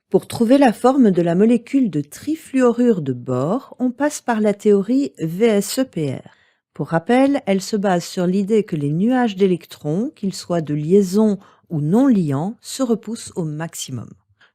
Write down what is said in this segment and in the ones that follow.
Pour trouver la forme de la molécule de trifluorure de bore, on passe par la théorie VSEPR. Pour rappel, elle se base sur l'idée que les nuages d'électrons, qu'ils soient de liaison ou non liants, se repoussent au maximum.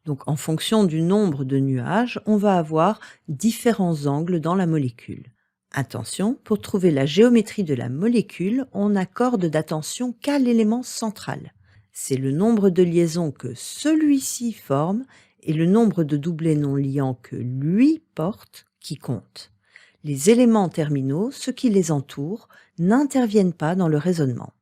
Donc en fonction du nombre de nuages, on va avoir différents angles dans la molécule. Attention, pour trouver la géométrie de la molécule, on n'accorde d'attention qu'à l'élément central. C'est le nombre de liaisons que celui-ci forme et le nombre de doublets non liants que lui porte qui compte. Les éléments terminaux, ceux qui les entourent, n'interviennent pas dans le raisonnement.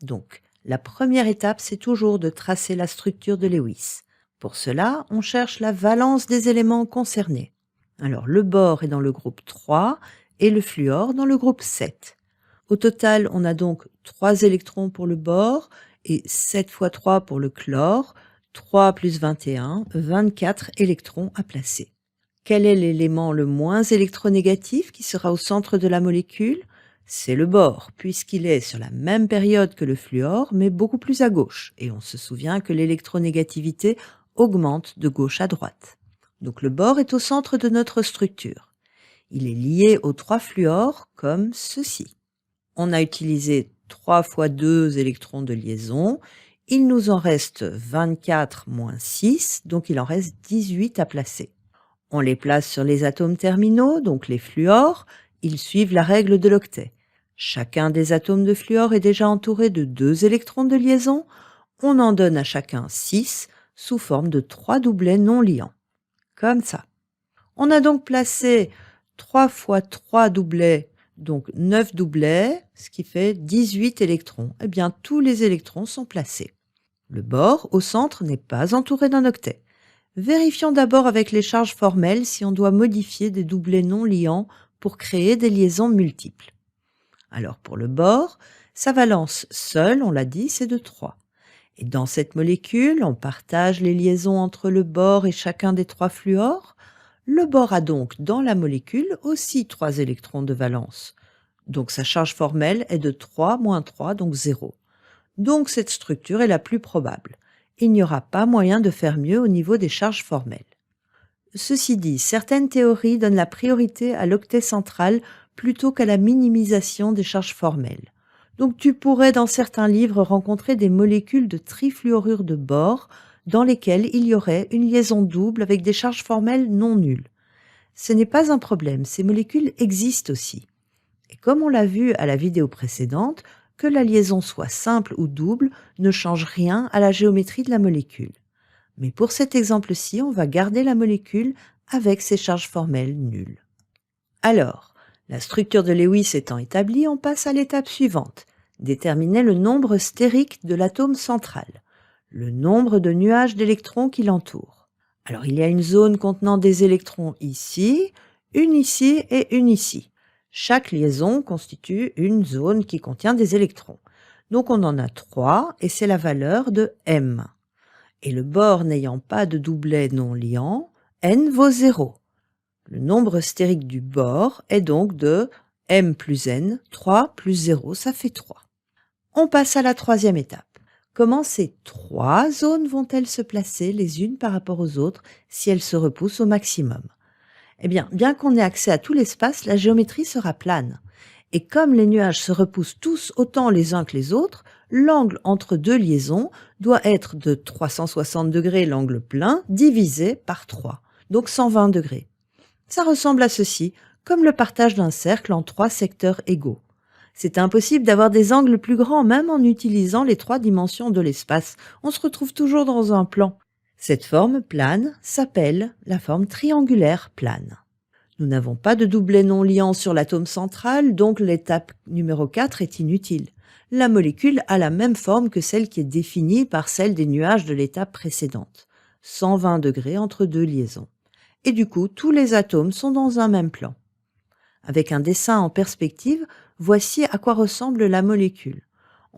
Donc, la première étape, c'est toujours de tracer la structure de Lewis. Pour cela, on cherche la valence des éléments concernés. Alors, le bore est dans le groupe 3 et le fluor dans le groupe 7. Au total, on a donc 3 électrons pour le bore et 7 fois 3 pour le chlore, 3 plus 21, 24 électrons à placer. Quel est l'élément le moins électronégatif qui sera au centre de la molécule? C'est le bore, puisqu'il est sur la même période que le fluor, mais beaucoup plus à gauche. Et on se souvient que l'électronégativité augmente de gauche à droite. Donc le bore est au centre de notre structure. Il est lié aux 3 fluors comme ceci. On a utilisé 3 fois 2 électrons de liaison. Il nous en reste 24 moins 6, donc il en reste 18 à placer. On les place sur les atomes terminaux, donc les fluors. Ils suivent la règle de l'octet. Chacun des atomes de fluor est déjà entouré de 2 électrons de liaison. On en donne à chacun 6 sous forme de 3 doublets non liants. Comme ça. On a donc placé 3 fois 3 doublets, donc 9 doublets, ce qui fait 18 électrons. Eh bien, tous les électrons sont placés. Le bore, au centre, n'est pas entouré d'un octet. Vérifions d'abord avec les charges formelles si on doit modifier des doublets non liants pour créer des liaisons multiples. Alors pour le bore, sa valence seule, on l'a dit, c'est de 3. Et dans cette molécule, on partage les liaisons entre le bore et chacun des 3 fluors. Le bore a donc dans la molécule aussi 3 électrons de valence. Donc sa charge formelle est de 3 moins 3, donc 0. Donc cette structure est la plus probable. Il n'y aura pas moyen de faire mieux au niveau des charges formelles. Ceci dit, certaines théories donnent la priorité à l'octet central plutôt qu'à la minimisation des charges formelles. Donc tu pourrais dans certains livres rencontrer des molécules de trifluorure de bore dans lesquelles il y aurait une liaison double avec des charges formelles non nulles. Ce n'est pas un problème, ces molécules existent aussi. Et comme on l'a vu à la vidéo précédente, que la liaison soit simple ou double ne change rien à la géométrie de la molécule. Mais pour cet exemple-ci, on va garder la molécule avec ses charges formelles nulles. Alors, la structure de Lewis étant établie, on passe à l'étape suivante. Déterminer le nombre stérique de l'atome central, le nombre de nuages d'électrons qui l'entourent. Alors, il y a une zone contenant des électrons ici et une ici. Chaque liaison constitue une zone qui contient des électrons. Donc on en a 3 et c'est la valeur de M. Et le bore n'ayant pas de doublet non liant, N vaut 0. Le nombre stérique du bore est donc de M plus N, 3 plus 0, ça fait 3. On passe à la troisième étape. Comment ces 3 zones vont-elles se placer les unes par rapport aux autres si elles se repoussent au maximum? Eh bien qu'on ait accès à tout l'espace, la géométrie sera plane. Et comme les nuages se repoussent tous autant les uns que les autres, l'angle entre 2 liaisons doit être de 360 degrés l'angle plein divisé par 3, donc 120 degrés. Ça ressemble à ceci, comme le partage d'un cercle en 3 secteurs égaux. C'est impossible d'avoir des angles plus grands même en utilisant les 3 dimensions de l'espace. On se retrouve toujours dans un plan. Cette forme plane s'appelle la forme triangulaire plane. Nous n'avons pas de doublet non liant sur l'atome central, donc l'étape numéro 4 est inutile. La molécule a la même forme que celle qui est définie par celle des nuages de l'étape précédente. 120 degrés entre 2 liaisons. Et du coup, tous les atomes sont dans un même plan. Avec un dessin en perspective, voici à quoi ressemble la molécule.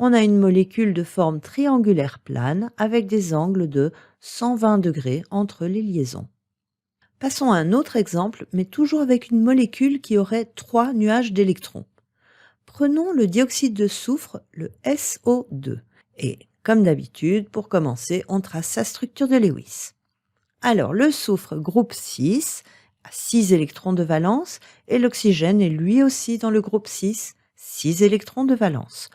On a une molécule de forme triangulaire plane avec des angles de 120 degrés entre les liaisons. Passons à un autre exemple, mais toujours avec une molécule qui aurait 3 nuages d'électrons. Prenons le dioxyde de soufre, le SO2. Et comme d'habitude, pour commencer, on trace sa structure de Lewis. Alors, le soufre, groupe 6, a 6 électrons de valence et l'oxygène est lui aussi dans le groupe 6, 6 électrons de valence.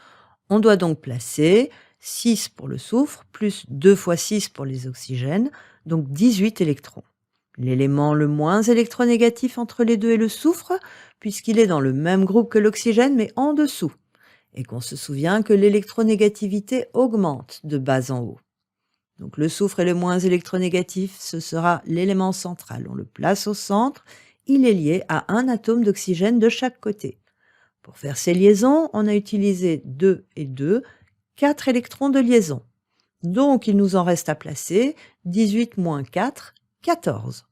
On doit donc placer 6 pour le soufre, plus 2 fois 6 pour les oxygènes, donc 18 électrons. L'élément le moins électronégatif entre les deux est le soufre, puisqu'il est dans le même groupe que l'oxygène, mais en dessous. Et qu'on se souvient que l'électronégativité augmente de bas en haut. Donc le soufre est le moins électronégatif, ce sera l'élément central. On le place au centre, il est lié à un atome d'oxygène de chaque côté. Pour faire ces liaisons, on a utilisé 2 et 2, 4 électrons de liaison. Donc il nous en reste à placer 18 moins 4, 14.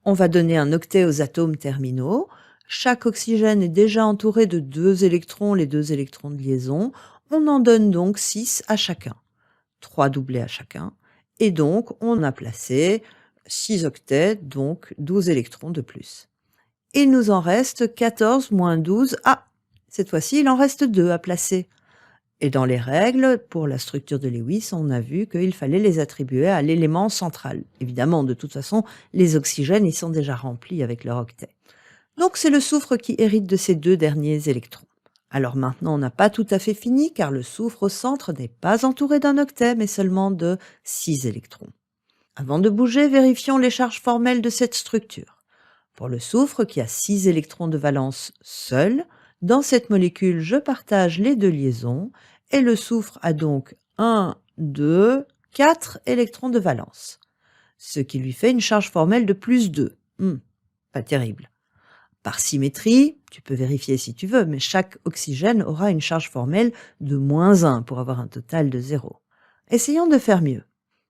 On va donner un octet aux atomes terminaux. Chaque oxygène est déjà entouré de 2 électrons, les 2 électrons de liaison. On en donne donc 6 à chacun. 3 doublés à chacun. Et donc, on a placé 6 octets, donc 12 électrons de plus. Il nous en reste 14 moins 12. Ah, cette fois-ci, il en reste 2 à placer. Et dans les règles, pour la structure de Lewis, on a vu qu'il fallait les attribuer à l'élément central. Évidemment, de toute façon, les oxygènes, ils sont déjà remplis avec leur octet. Donc c'est le soufre qui hérite de ces 2 derniers électrons. Alors maintenant, on n'a pas tout à fait fini, car le soufre au centre n'est pas entouré d'un octet, mais seulement de 6 électrons. Avant de bouger, vérifions les charges formelles de cette structure. Pour le soufre, qui a 6 électrons de valence seul, dans cette molécule, je partage les 2 liaisons, et le soufre a donc 1, 2, 4 électrons de valence, ce qui lui fait une charge formelle de plus 2. Pas terrible. Par symétrie, tu peux vérifier si tu veux, mais chaque oxygène aura une charge formelle de moins 1 pour avoir un total de 0. Essayons de faire mieux.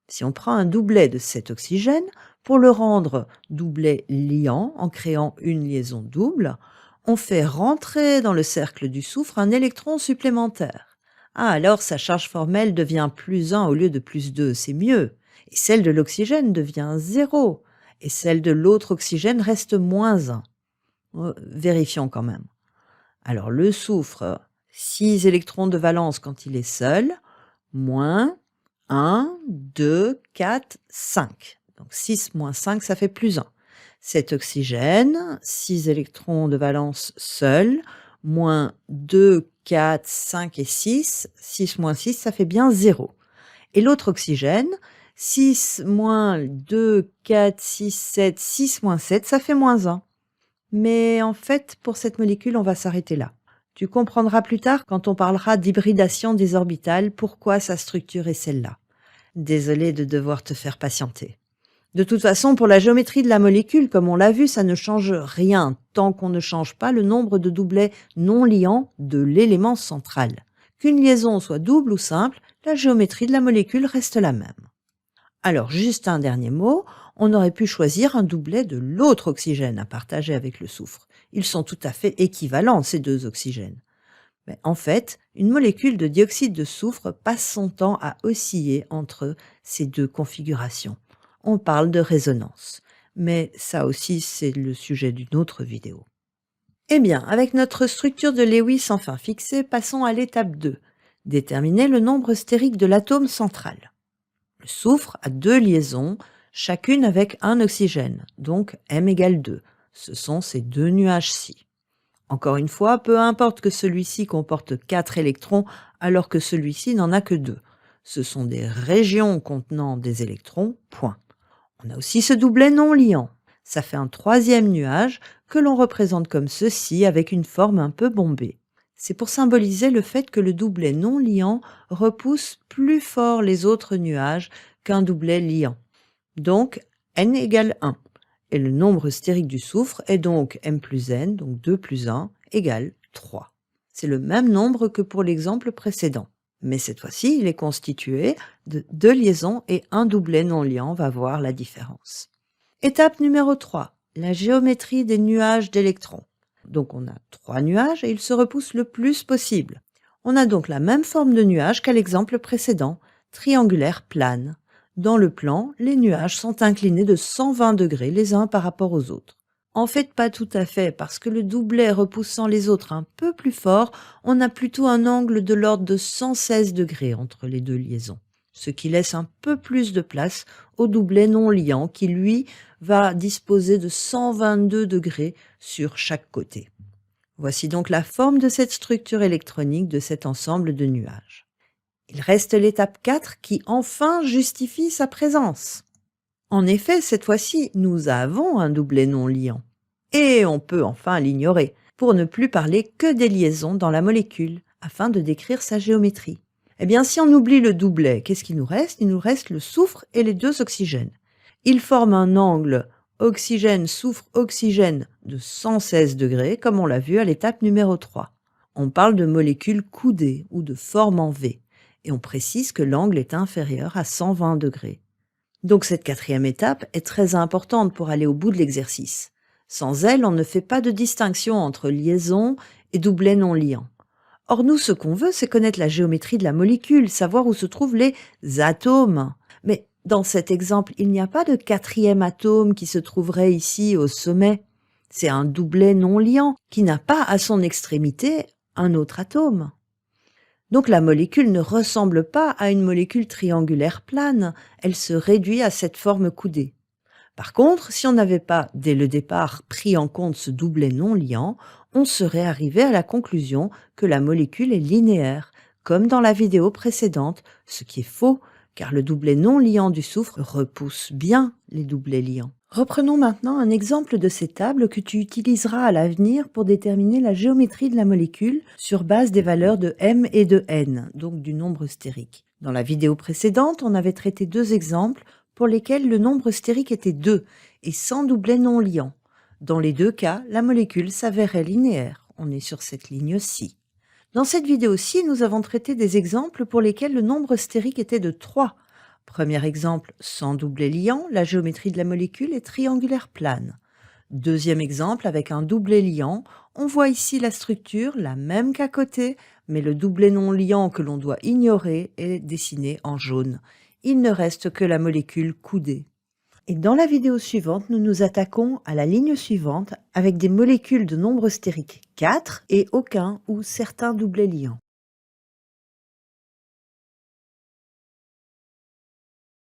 Si on prend un doublet de cet oxygène, pour le rendre doublet liant en créant une liaison double, on fait rentrer dans le cercle du soufre un électron supplémentaire. Ah, alors sa charge formelle devient plus 1 au lieu de plus 2, c'est mieux. Et celle de l'oxygène devient 0. Et celle de l'autre oxygène reste moins 1. Vérifions quand même. Alors le soufre, 6 électrons de valence quand il est seul, moins 1, 2, 4, 5. Donc 6 moins 5, ça fait plus 1. Cet oxygène, 6 électrons de valence seul, moins 2, 4, 5 et 6. 6 moins 6, ça fait bien 0. Et l'autre oxygène, 6 moins 2, 4, 6, 7, 6 moins 7, ça fait moins 1. Mais en fait, pour cette molécule, on va s'arrêter là. Tu comprendras plus tard, quand on parlera d'hybridation des orbitales, pourquoi sa structure est celle-là. Désolée de devoir te faire patienter. De toute façon, pour la géométrie de la molécule, comme on l'a vu, ça ne change rien tant qu'on ne change pas le nombre de doublets non liants de l'élément central. Qu'une liaison soit double ou simple, la géométrie de la molécule reste la même. Alors, juste un dernier mot, on aurait pu choisir un doublet de l'autre oxygène à partager avec le soufre. Ils sont tout à fait équivalents, ces 2 oxygènes. Mais en fait, une molécule de dioxyde de soufre passe son temps à osciller entre ces 2 configurations. On parle de résonance. Mais ça aussi, c'est le sujet d'une autre vidéo. Eh bien, avec notre structure de Lewis enfin fixée, passons à l'étape 2. Déterminer le nombre stérique de l'atome central. Le soufre a 2 liaisons, chacune avec un oxygène, donc M égale 2. Ce sont ces 2 nuages-ci. Encore une fois, peu importe que celui-ci comporte 4 électrons alors que celui-ci n'en a que 2. Ce sont des régions contenant des électrons, point. On a aussi ce doublet non liant. Ça fait un 3e nuage que l'on représente comme ceci avec une forme un peu bombée. C'est pour symboliser le fait que le doublet non liant repousse plus fort les autres nuages qu'un doublet liant. Donc, n égale 1. Et le nombre stérique du soufre est donc m plus n, donc 2 plus 1, égale 3. C'est le même nombre que pour l'exemple précédent. Mais cette fois-ci, il est constitué de 2 liaisons et un doublet non liant, on va voir la différence. Étape numéro 3, la géométrie des nuages d'électrons. Donc on a 3 nuages et ils se repoussent le plus possible. On a donc la même forme de nuage qu'à l'exemple précédent, triangulaire plane. Dans le plan, les nuages sont inclinés de 120 degrés les uns par rapport aux autres. En fait, pas tout à fait, parce que le doublet repoussant les autres un peu plus fort, on a plutôt un angle de l'ordre de 116 degrés entre les 2 liaisons. ce qui laisse un peu plus de place au doublet non liant qui, lui, va disposer de 122 degrés sur chaque côté. Voici donc la forme de cette structure électronique de cet ensemble de nuages. Il reste l'étape 4 qui enfin justifie sa présence. En effet, cette fois-ci, nous avons un doublet non liant. Et on peut enfin l'ignorer, pour ne plus parler que des liaisons dans la molécule, afin de décrire sa géométrie. Eh bien, si on oublie le doublet, qu'est-ce qu'il nous reste? Il nous reste le soufre et les deux oxygènes. Ils forment un angle oxygène-soufre-oxygène de 116 degrés, comme on l'a vu à l'étape numéro 3. On parle de molécules coudées ou de forme en V, et on précise que l'angle est inférieur à 120 degrés. Donc cette quatrième étape est très importante pour aller au bout de l'exercice. Sans elle, on ne fait pas de distinction entre liaison et doublet non liant. Or nous, ce qu'on veut, c'est connaître la géométrie de la molécule, savoir où se trouvent les atomes. Mais dans cet exemple, il n'y a pas de quatrième atome qui se trouverait ici au sommet. C'est un doublet non liant qui n'a pas à son extrémité un autre atome. Donc la molécule ne ressemble pas à une molécule triangulaire plane, elle se réduit à cette forme coudée. Par contre, si on n'avait pas, dès le départ, pris en compte ce doublet non liant, on serait arrivé à la conclusion que la molécule est linéaire, comme dans la vidéo précédente, ce qui est faux, car le doublet non liant du soufre repousse bien les doublets liants. Reprenons maintenant un exemple de ces tables que tu utiliseras à l'avenir pour déterminer la géométrie de la molécule sur base des valeurs de m et de n, donc du nombre stérique. Dans la vidéo précédente, on avait traité deux exemples pour lesquels le nombre stérique était 2 et sans doublet non liant. Dans les deux cas, la molécule s'avérait linéaire. On est sur cette ligne-ci. Dans cette vidéo-ci, nous avons traité des exemples pour lesquels le nombre stérique était de 3. Premier exemple, sans doublet liant, la géométrie de la molécule est triangulaire plane. Deuxième exemple, avec un doublet liant, on voit ici la structure, la même qu'à côté, mais le doublet non liant que l'on doit ignorer est dessiné en jaune. Il ne reste que la molécule coudée. Et dans la vidéo suivante, nous nous attaquons à la ligne suivante avec des molécules de nombre stérique 4 et aucun ou certains doublets liants.